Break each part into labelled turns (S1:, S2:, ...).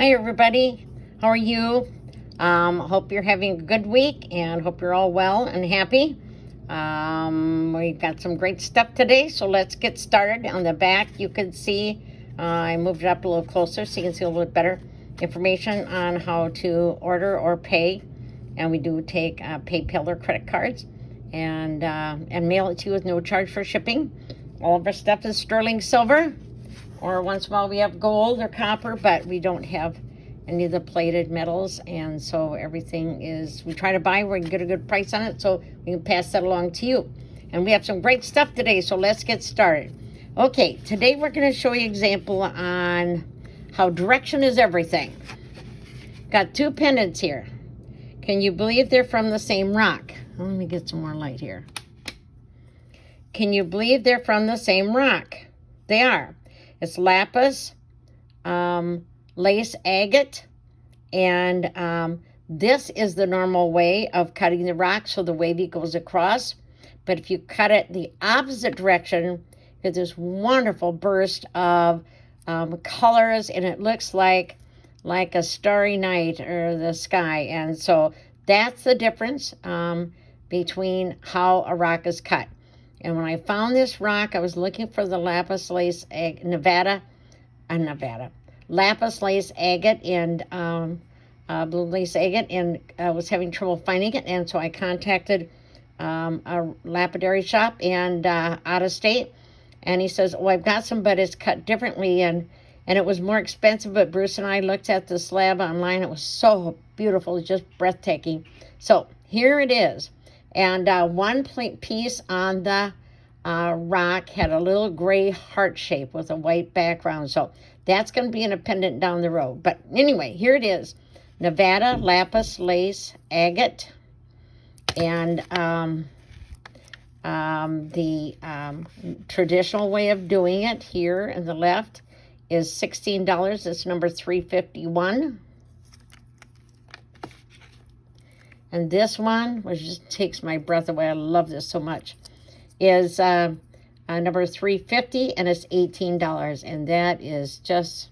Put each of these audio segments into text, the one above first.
S1: Hi, everybody. How are you? Hope you're having a good week and hope you're all well and happy. We've got some great stuff today, so let's get started. On the back, you can see, I moved it up a little closer so you can see a little bit better information on how to order or pay. And we do take PayPal or credit cards and mail it to you with no charge for shipping. All of our stuff is sterling silver, or once in a while we have gold or copper, but we don't have any of the plated metals. And so everything is, we try to buy where we can get a good price on it so we can pass that along to you. And we have some great stuff today, so let's get started. Okay, today we're going to show you an example on how direction is everything. Got two pendants here. Can you believe they're from the same rock? Let me get some more light here. Can you believe they're from the same rock? They are. It's lapis, lace agate, and this is the normal way of cutting the rock, so the wavy goes across. But if you cut it the opposite direction, you get this wonderful burst of colors, and it looks like a starry night or the sky. And so that's the difference between how a rock is cut. And when I found this rock, I was looking for the lapis lace lapis lace agate and blue lace agate, and I was having trouble finding it. And so I contacted a lapidary shop and out of state, and he says, "Oh, I've got some, but it's cut differently." And it was more expensive. But Bruce and I looked at the slab online. It was so beautiful, it's just breathtaking. So here it is. And one piece on the rock had a little gray heart shape with a white background. So that's going to be in a pendant down the road. But anyway, here it is. Nevada lapis lace agate. And the traditional way of doing it here on the left is $16. It's number 351. And this one, which just takes my breath away, I love this so much, is number 350, and it's $18. And that is just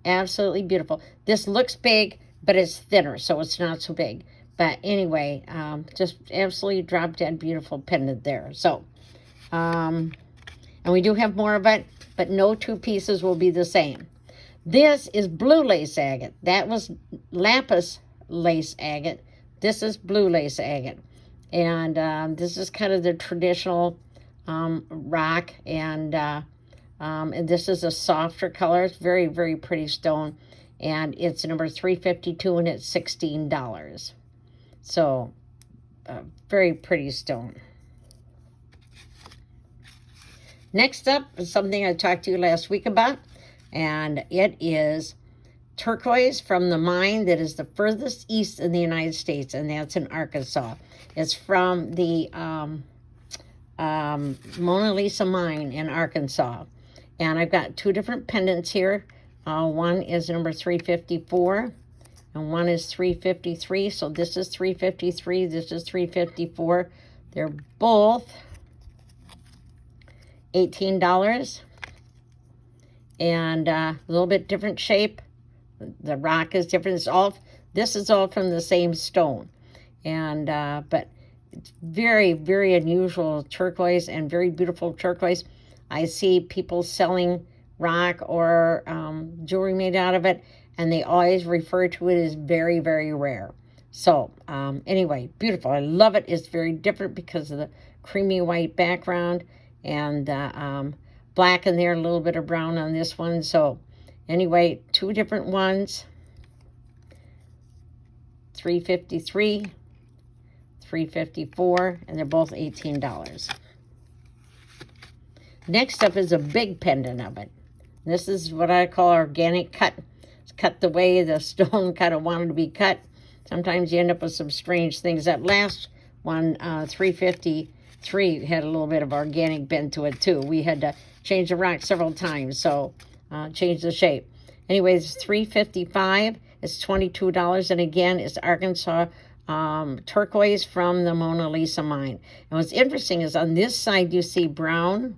S1: absolutely beautiful. This looks big, but it's thinner, so it's not so big. But anyway, just absolutely drop dead beautiful pendant there. So, and we do have more of it, but no two pieces will be the same. This is blue lace agate. That was lapis lace agate. This is blue lace agate, and this is kind of the traditional rock, and this is a softer color. It's very, very pretty stone, and it's number 352, and it's $16. So, very pretty stone. Next up is something I talked to you last week about, and it is turquoise from the mine that is the furthest east in the United States, and that's in Arkansas. It's from the Mona Lisa mine in Arkansas. And I've got two different pendants here. One is number 354, and one is 353. So this is 353, this is 354. They're both $18. And a little bit different shape. The rock is different. This is all from the same stone. And but it's very, very unusual turquoise and very beautiful turquoise. I see people selling rock or jewelry made out of it, and they always refer to it as very, very rare. So anyway, beautiful. I love it. It's very different because of the creamy white background and black in there, a little bit of brown on this one. So anyway, two different ones, 353, 354, and they're both $18. Next up is a big pendant of it. This is what I call organic cut. It's cut the way the stone kind of wanted to be cut. Sometimes you end up with some strange things. That last one, 353, had a little bit of organic bend to it too. We had to change the rock several times, so change the shape. Anyways, 355. It's $22, and again, it's Arkansas turquoise from the Mona Lisa mine. And what's interesting is on this side you see brown,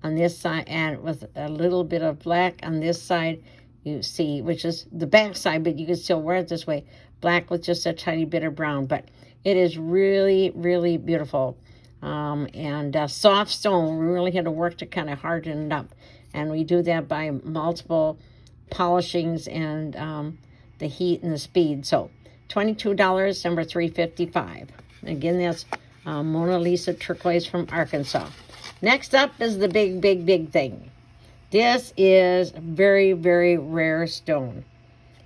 S1: on this side, and with a little bit of black on this side you see, which is the back side, but you can still wear it this way. Black with just a tiny bit of brown, but it is really, really beautiful. And soft stone, we really had to work to kind of harden it up. And we do that by multiple polishings and the heat and the speed. So $22, number 355. Again, that's Mona Lisa turquoise from Arkansas. Next up is the big, big, big thing. This is very, very rare stone.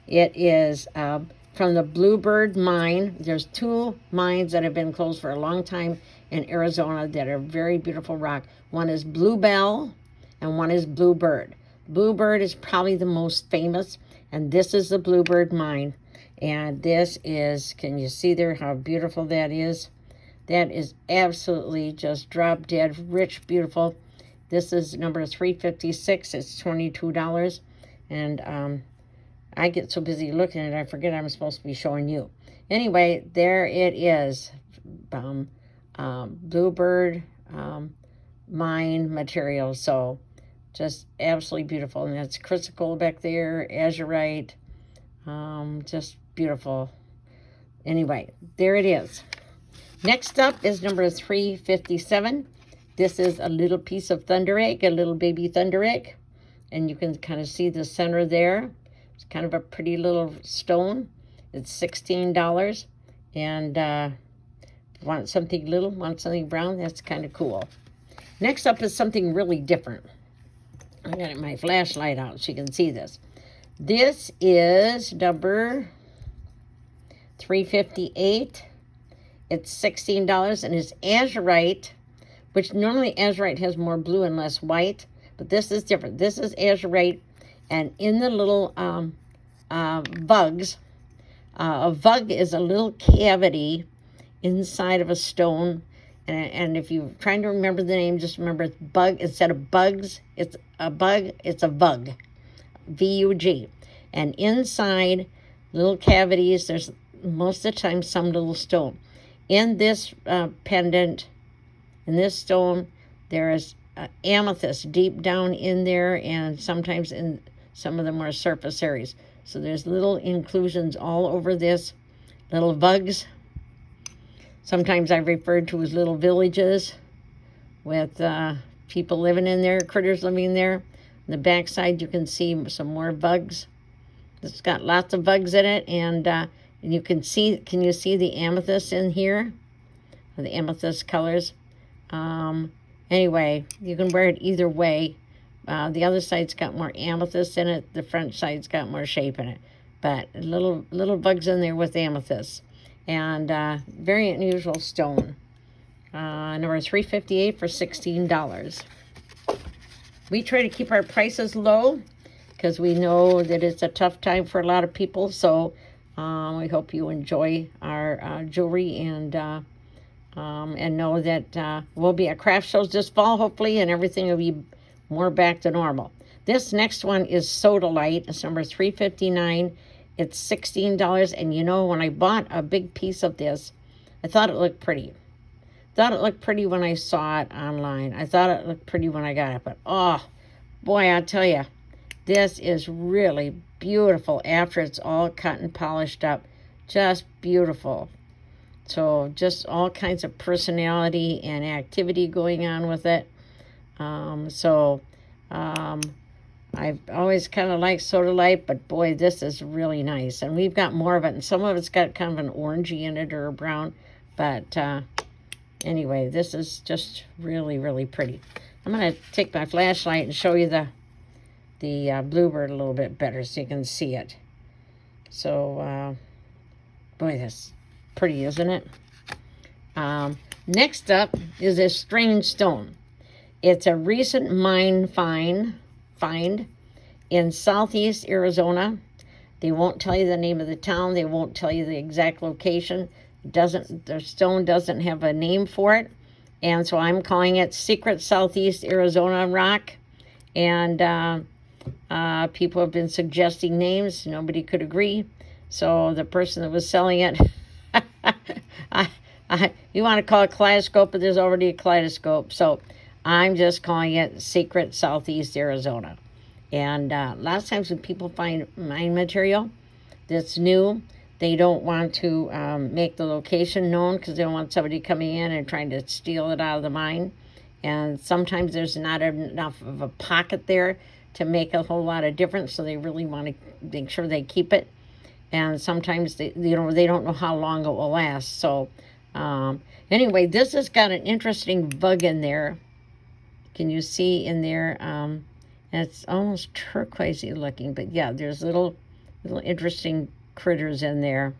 S1: It is from the Bluebird mine. There's two mines that have been closed for a long time in Arizona that are very beautiful rock. One is Bluebell and one is Bluebird. Bluebird is probably the most famous, and this is the Bluebird mine. And this is, can you see there how beautiful that is? That is absolutely just drop dead, rich, beautiful. This is number 356. It's $22. And I get so busy looking at it, I forget I'm supposed to be showing you. Anyway, there it is. Bluebird mine material. So just absolutely beautiful. And that's crystal back there, azurite. Just beautiful. Anyway, there it is. Next up is number 357. This is a little piece of thunder egg, a little baby thunder egg. And you can kind of see the center there. It's kind of a pretty little stone. It's $16. And want something little, want something brown, that's kind of cool. Next up is something really different. I got my flashlight out so you can see this. This is number 358. It's $16, and it's azurite, which normally azurite has more blue and less white, but this is different. This is azurite, and in the little vugs, a vug is a little cavity inside of a stone, and if you're trying to remember the name, just remember it's bug. Instead of bugs, it's a bug, it's a vug, V-U-G. And inside little cavities, there's most of the time some little stone. In this pendant, in this stone, there is amethyst deep down in there, and sometimes in some of the more surface areas. So there's little inclusions all over this, little vugs. Sometimes I've referred to as little villages with people living in there, critters living in there. On the back side, you can see some more bugs. It's got lots of bugs in it, and you can see, can you see the amethyst in here? The amethyst colors. Anyway, you can wear it either way. The other side's got more amethyst in it. The front side's got more shape in it. But little bugs in there with amethyst. And very unusual stone. Number 358 for $16. We try to keep our prices low because we know that it's a tough time for a lot of people. So we hope you enjoy our jewelry and know that we'll be at craft shows this fall, hopefully, and everything will be more back to normal. This next one is Sodalite. It's number 359. It's $16. And you know, when I bought a big piece of this, I thought it looked pretty. Thought it looked pretty when I saw it online. I thought it looked pretty when I got it. But, oh, boy, I tell you, this is really beautiful after it's all cut and polished up. Just beautiful. So just all kinds of personality and activity going on with it. I've always kind of liked Sodalite, but boy, this is really nice. And we've got more of it, and some of it's got kind of an orangey in it or a brown. But anyway, this is just really, really pretty. I'm going to take my flashlight and show you the Bluebird a little bit better so you can see it. So, boy, that's pretty, isn't it? Next up is a strange stone. It's a recent mine find in southeast Arizona. They won't tell you the name of the town. They won't tell you the exact location. The stone doesn't have a name for it. And so I'm calling it Secret Southeast Arizona Rock. And people have been suggesting names. Nobody could agree. So the person that was selling it, you want to call it kaleidoscope, but there's already a kaleidoscope. So I'm just calling it Secret Southeast Arizona. And a lot of times when people find mine material that's new, they don't want to make the location known because they don't want somebody coming in and trying to steal it out of the mine. And sometimes there's not enough of a pocket there to make a whole lot of difference, so they really want to make sure they keep it. And sometimes they don't know how long it will last. So anyway, this has got an interesting bug in there. Can you see in there? And it's almost turquoisey looking, but yeah, there's little interesting critters in there.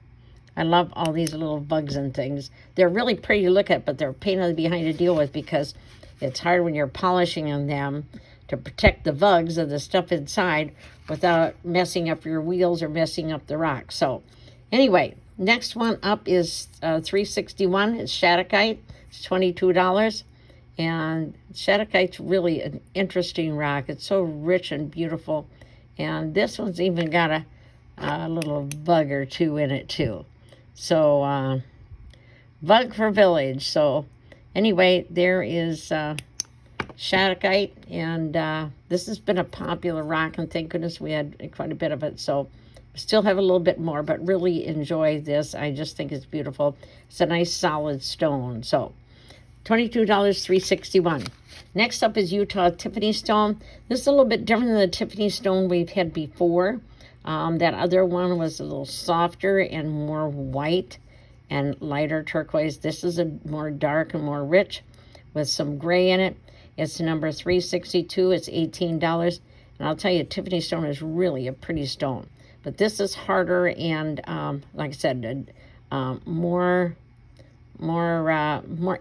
S1: I love all these little bugs and things. They're really pretty to look at, but they're a pain in the behind to deal with because it's hard when you're polishing on them to protect the bugs of the stuff inside without messing up your wheels or messing up the rock. So anyway, next one up is $3.61. It's Shattuckite. It's $22. And Shattuckite's really an interesting rock. It's so rich and beautiful. And this one's even got a little bug or two in it too. So bug for village. So anyway, there is Shattuckite, and this has been a popular rock, and thank goodness we had quite a bit of it. So still have a little bit more, but really enjoy this. I just think it's beautiful. It's a nice solid stone. So $22, $3.61. Next up is Utah Tiffany stone. This is a little bit different than the Tiffany stone we've had before. That other one was a little softer and more white and lighter turquoise. This is a more dark and more rich with some gray in it. It's number 362. It's $18. And I'll tell you, Tiffany stone is really a pretty stone. But this is harder and, like I said, more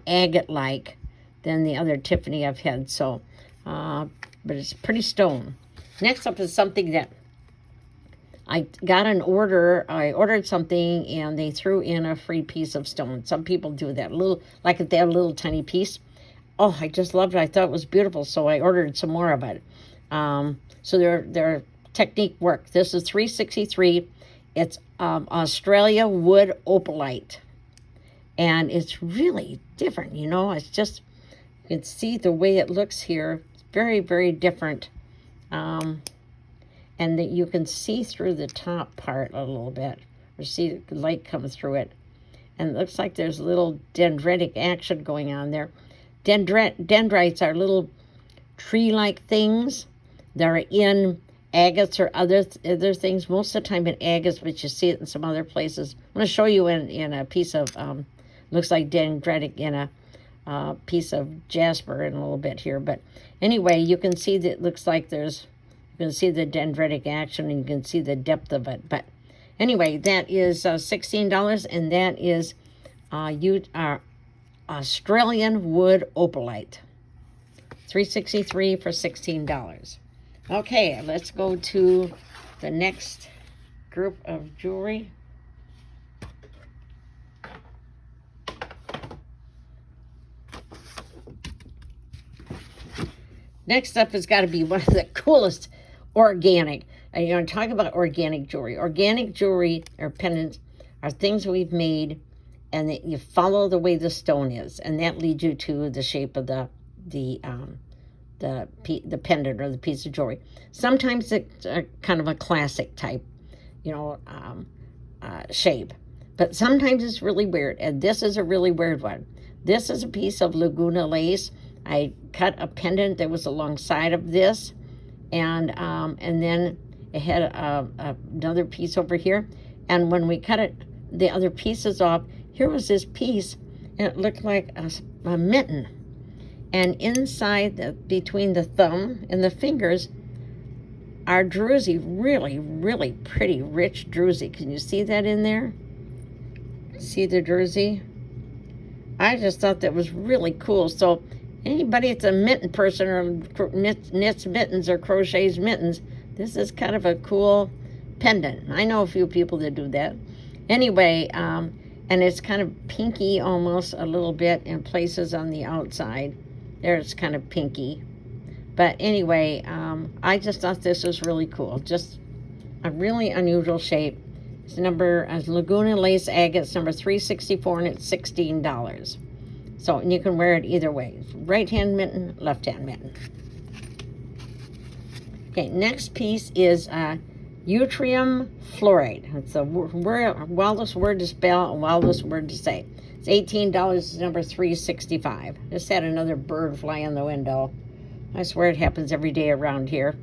S1: agate-like than the other Tiffany I've had. So, but it's pretty stone. Next up is something that I got an order. I ordered something and they threw in a free piece of stone. Some people do that, like if they have a little tiny piece. Oh, I just loved it. I thought it was beautiful, so I ordered some more of it. So their technique worked. This is $3.63. It's Australia wood opalite. And it's really different, you know. It's just, you can see the way it looks here. It's very, very different. And that you can see through the top part a little bit, or see the light come through it. And it looks like there's a little dendritic action going on there. Dendrites are little tree-like things that are in agates or other things. Most of the time in agates, but you see it in some other places. I'm going to show you in a piece of, looks like dendritic in a piece of jasper in a little bit here. But anyway, you can see that it looks like you can see the dendritic action and you can see the depth of it. But anyway, that is $16, and that is Australian wood opalite. $3.63 for $16. Okay, let's go to the next group of jewelry. Next up has got to be one of the coolest organic. And you know, talk about organic jewelry. Organic jewelry or pendants are things we've made, and that you follow the way the stone is, and that leads you to the shape of the pendant or the piece of jewelry. Sometimes it's kind of a classic type, you know, shape, but sometimes it's really weird, and this is a really weird one. This is a piece of Laguna lace. I cut a pendant that was alongside of this, and then it had another piece over here, and when we cut the other pieces off, here was this piece, and it looked like a mitten. And inside, between the thumb and the fingers, are druzy, really, really pretty, rich druzy. Can you see that in there? See the druzy? I just thought that was really cool. So anybody that's a mitten person or knits mittens or crochets mittens, this is kind of a cool pendant. I know a few people that do that. Anyway, and it's kind of pinky almost a little bit in places on the outside. There it's kind of pinky. But anyway, I just thought this was really cool. Just a really unusual shape. It's Laguna Lace Agate. It's number 364, and it's $16. So, and you can wear it either way. Right-hand mitten, left-hand mitten. Okay, next piece is yttrium fluoride. It's the wildest word to spell and wildest word to say. It's $18. It's number 365. Just had another bird fly in the window. I swear it happens every day around here.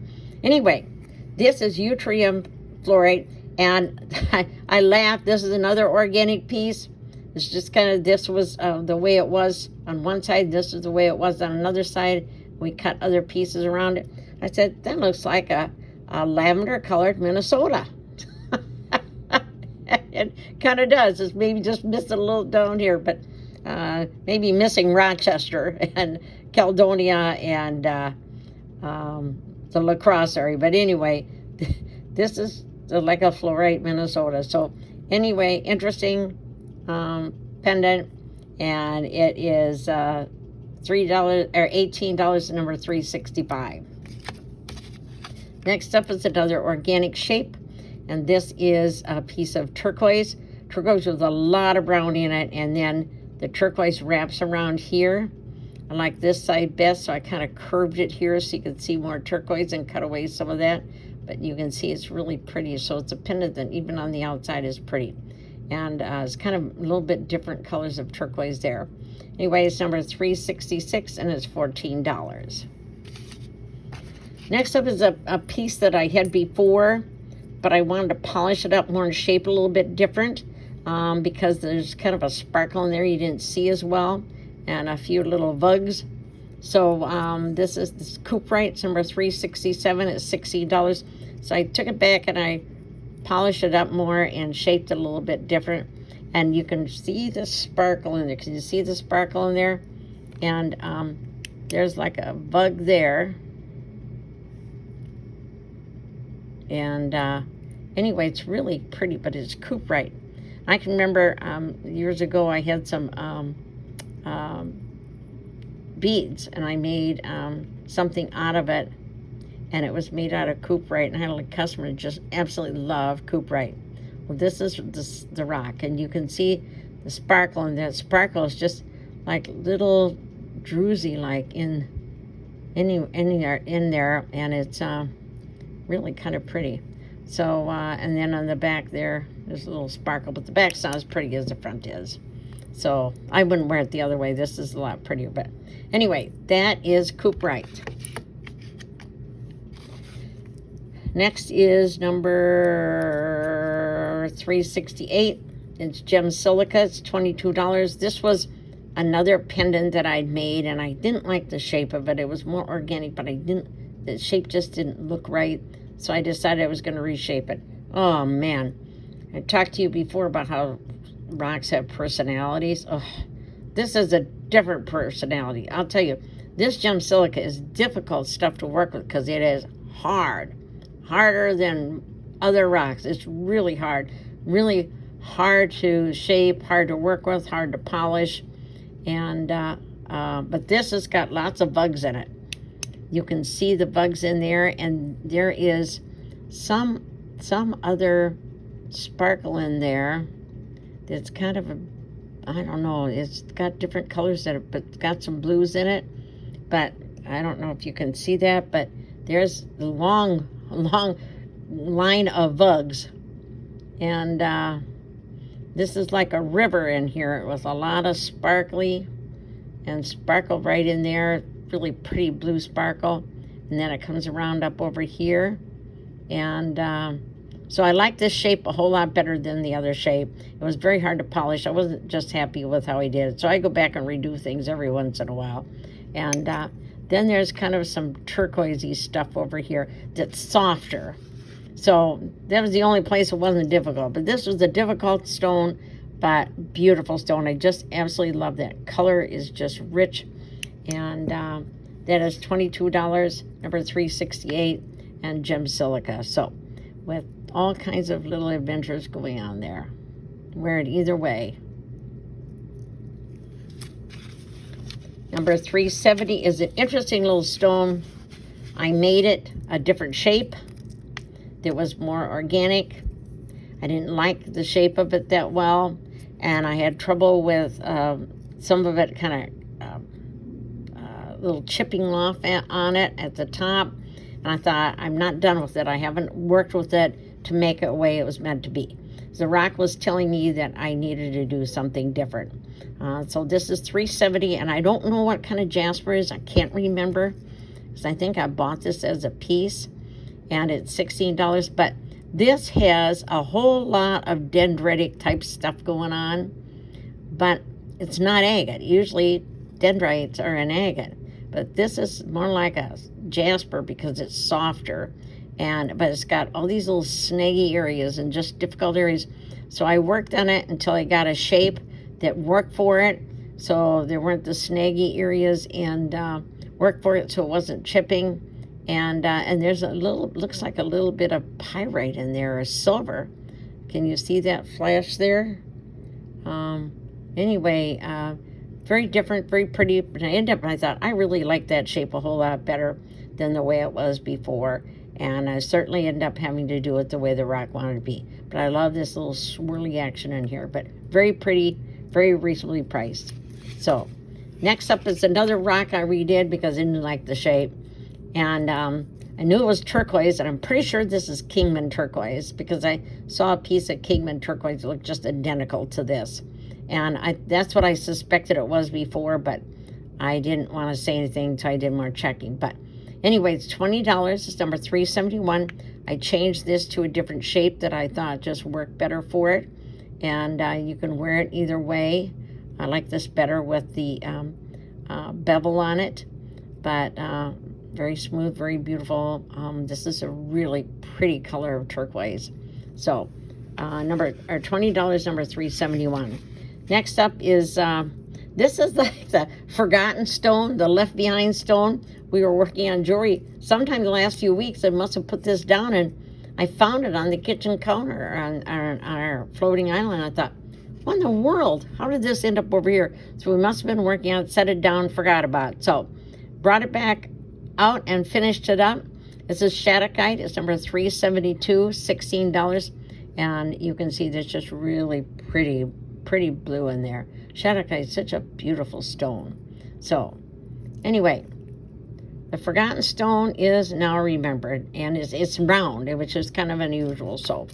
S1: Anyway, this is yttrium fluoride, and I laughed. This is another organic piece. It's just kind of, this was the way it was on one side. This is the way it was on another side. We cut other pieces around it. I said, that looks like a lavender-colored Minnesota. It kind of does. It's maybe just missed a little down here, but maybe missing Rochester and Caledonia and the La Crosse area. But anyway, this is like a fluorite Minnesota. So anyway, interesting pendant, and it is $3 or $18, number 365. Next up is another organic shape, and this is a piece of turquoise with a lot of brown in it, and then the turquoise wraps around here. I like this side best, so I kind of curved it here so you can see more turquoise and cut away some of that. But you can see it's really pretty, so it's a pendant that even on the outside is pretty. And it's kind of a little bit different colors of turquoise there. Anyway, it's number 366, and it's $14. Next up is a piece that I had before, but I wanted to polish it up more and shape it a little bit different because there's kind of a sparkle in there you didn't see as well, and a few little vugs. So this is this Cooperite, it's number 367, it's $60. So I took it back and I polished it up more and shaped it a little bit different. And you can see the sparkle in there. Can you see the sparkle in there? And there's like a bug there. And anyway, it's really pretty, but it's Cooperite. I can remember years ago I had some beads, and I made something out of it, and it was made out of Cooperite, and I had a customer that just absolutely loved Cooperite. Well, this is the rock, and you can see the sparkle, and that sparkle is just like little druzy like in there, and it's really kind of pretty. So and then on the back there's a little sparkle, but the back's not as pretty as the front is. So I wouldn't wear it the other way. This is a lot prettier, but anyway, that is Cooperite. Next is number 368. It's gem silica. It's $22. This was another pendant that I'd made, and I didn't like the shape of it. It was more organic, but the shape just didn't look right. So I decided I was going to reshape it. Oh, man. I talked to you before about how rocks have personalities. Oh, this is a different personality. I'll tell you, this gem silica is difficult stuff to work with because it is hard. Harder than other rocks. It's really hard to shape, hard to work with, hard to polish, and but this has got lots of bugs in it. You can see the bugs in there, and there is some other sparkle in there that's kind of I don't know, it's got different colors in it, but it's got some blues in it, but I don't know if you can see that, but there's a long line of bugs, and this is like a river in here with a lot of sparkle right in there, really pretty blue sparkle, and then it comes around up over here, and so I like this shape a whole lot better than the other shape. It was very hard to polish. I wasn't just happy with how I did it, so I go back and redo things every once in a while. And then there's kind of some turquoisey stuff over here that's softer. So that was the only place it wasn't difficult. But this was a difficult stone, but beautiful stone. I just absolutely love that. Color is just rich. And that is $22, number 368, and gem silica. So with all kinds of little adventures going on there. Wear it either way. Number 370 is an interesting little stone. I made it a different shape that was more organic. I didn't like the shape of it that well, and I had trouble with some of it kind of little chipping off on it at the top. and I thought, I'm not done with it. I haven't worked with it to make it the way it was meant to be. The rock was telling me that I needed to do something different. So this is $3.70, and I don't know what kind of jasper is. I can't remember, because I think I bought this as a piece, and it's $16. But this has a whole lot of dendritic type stuff going on, but it's not agate. Usually dendrites are an agate, but this is more like a jasper because it's softer, but it's got all these little snaggy areas and just difficult areas. So I worked on it until I got a shape that worked for it, so there weren't the snaggy areas, and worked for it so it wasn't chipping. And there's a little, looks like a little bit of pyrite in there, or silver. Can you see that flash there? Anyway, very different, very pretty. But I thought I really liked that shape a whole lot better than the way it was before. And I certainly ended up having to do it the way the rock wanted to be. But I love this little swirly action in here. But very pretty, very reasonably priced. So next up is another rock I redid because I didn't like the shape. And I knew it was turquoise, and I'm pretty sure this is Kingman turquoise because I saw a piece of Kingman turquoise that looked just identical to this. And that's what I suspected it was before, but I didn't want to say anything, so I did more checking. But anyway, it's $20. It's number 371. I changed this to a different shape that I thought just worked better for it. And you can wear it either way. I like this better with the bevel on it. But very smooth, very beautiful. This is a really pretty color of turquoise. So $20, number 371. Next up is, this is like the forgotten stone, the left behind stone. We were working on jewelry sometime the last few weeks. I must have put this down, and I found it on the kitchen counter on our floating island. I thought, what in the world? How did this end up over here? So we must have been working on it, set it down, forgot about it. So brought it back out and finished it up. This is Shattuckite. It's number 372, $16. And you can see there's just really pretty blue in there. Shattuckite is such a beautiful stone. So anyway, the forgotten stone is now remembered, and it's round, which is kind of unusual. So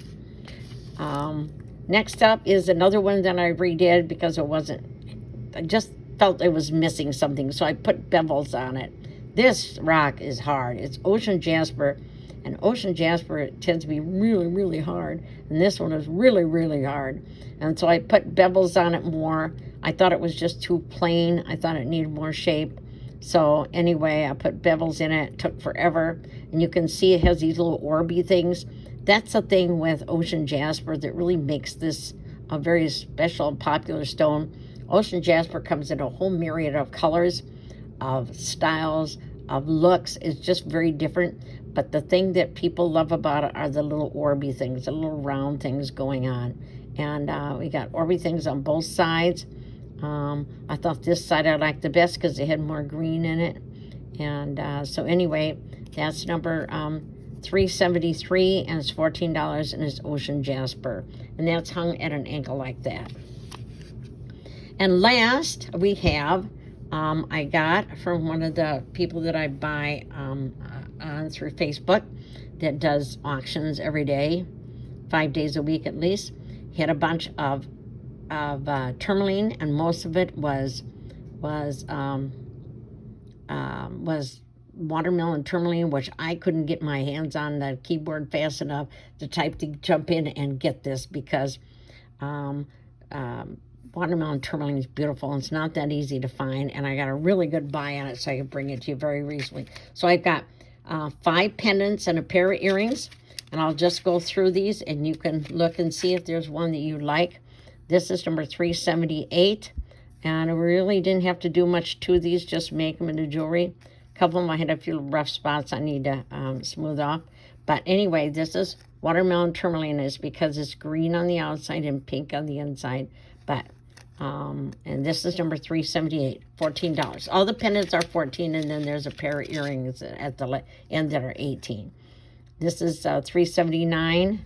S1: next up is another one that I redid because I just felt it was missing something, so I put bevels on it. This rock is hard. It's ocean jasper, and ocean jasper tends to be really, really hard, and this one is really, really hard. And so I put bevels on it more. I thought it was just too plain. I thought it needed more shape. So anyway, I put bevels in it. It took forever, and you can see it has these little orby things. That's the thing with ocean jasper that really makes this a very special, popular stone. Ocean jasper comes in a whole myriad of colors, of styles, of looks. It's just very different. But the thing that people love about it are the little orby things, the little round things going on. And we got orby things on both sides. I thought this side I liked the best because it had more green in it. And so anyway, that's number 373, and it's $14, and it's ocean jasper. And that's hung at an ankle like that. And last, we have, I got from one of the people that I buy on through Facebook that does auctions every day, 5 days a week at least. He had a bunch of tourmaline, and most of it was watermelon tourmaline, which I couldn't get my hands on the keyboard fast enough to type to jump in and get this, because watermelon tourmaline is beautiful, and it's not that easy to find, and I got a really good buy on it, so I could bring it to you very reasonably. So I've got 5 pendants and a pair of earrings, and I'll just go through these, and you can look and see if there's one that you like. This is number 378, and I really didn't have to do much to these, just make them into jewelry. A couple of them I had a few rough spots I need to smooth off. But anyway, this is watermelon tourmaline, is because it's green on the outside and pink on the inside. But and this is number 378, $14. All the pendants are $14, and then there's a pair of earrings at the end that are $18. This is $379,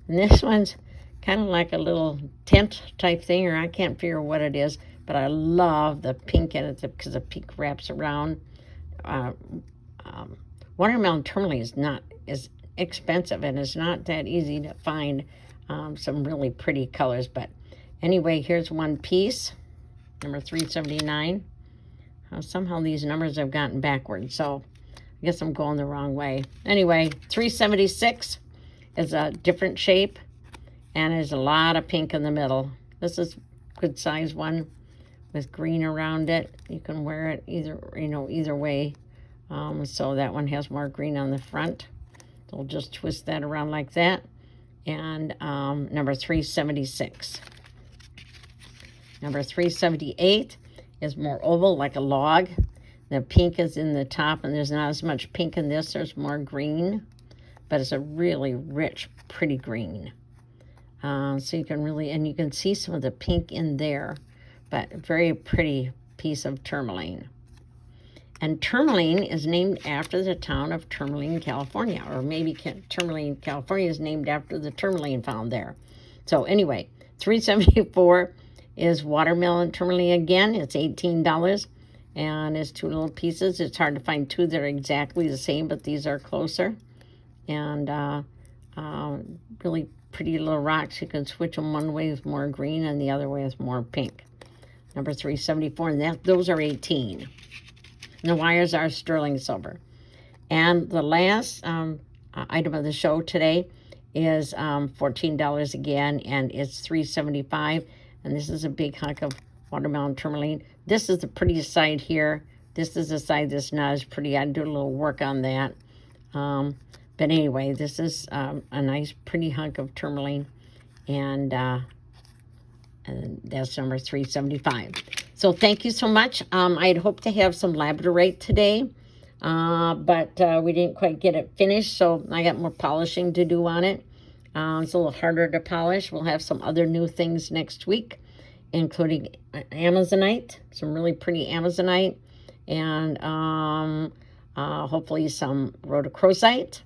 S1: and this one's kind of like a little tent type thing, or I can't figure what it is, but I love the pink in it because the pink wraps around watermelon tourmaline is not as expensive, and it's not that easy to find some really pretty colors. But anyway, here's one piece, number 379. Somehow these numbers have gotten backwards, so I guess I'm going the wrong way. Anyway, 376 is a different shape, and there's a lot of pink in the middle. This is a good size one with green around it. You can wear it either way. So that one has more green on the front. So we'll just twist that around like that. And number 376. Number 378 is more oval, like a log. The pink is in the top, and there's not as much pink in this. There's more green, but it's a really rich, pretty green. So you can really, and you can see some of the pink in there, but very pretty piece of tourmaline. And tourmaline is named after the town of Tourmaline, California, or maybe Tourmaline, California is named after the tourmaline found there. So anyway, 374 is watermelon tourmaline again. It's $18, and it's two little pieces. It's hard to find two that are exactly the same, but these are closer. And really pretty little rocks. You can switch them one way with more green and the other way with more pink. Number 374, and those are 18. And the wires are sterling silver. And the last item of the show today is $14 again, and it's $375. And this is a big hunk of watermelon tourmaline. This is the prettiest side here. This is the side that's not as pretty. I do a little work on that. But anyway, this is a nice, pretty hunk of tourmaline, and that's number 375. So thank you so much. I'd hoped to have some labradorite today, but we didn't quite get it finished, so I got more polishing to do on it. It's a little harder to polish. We'll have some other new things next week, including Amazonite, some really pretty Amazonite, and hopefully some rhodochrosite.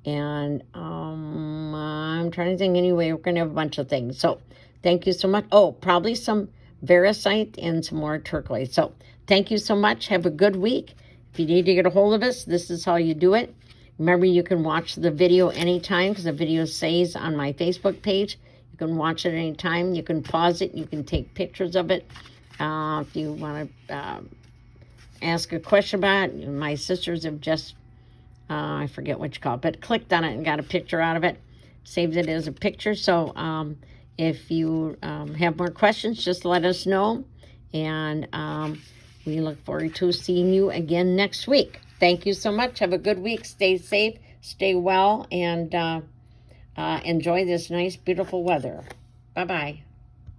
S1: And I'm trying to think. Anyway, we're going to have a bunch of things. So thank you so much. Oh, probably some veracite and some more turquoise. So thank you so much. Have a good week. If you need to get a hold of us, this is how you do it. Remember, you can watch the video anytime because the video stays on my Facebook page. You can watch it anytime. You can pause it. You can take pictures of it. If you want to ask a question about it, my sisters have just, I forget what you call it, but clicked on it and got a picture out of it. Saved it as a picture. So if you have more questions, just let us know. And we look forward to seeing you again next week. Thank you so much. Have a good week. Stay safe, stay well, and enjoy this nice, beautiful weather. Bye-bye.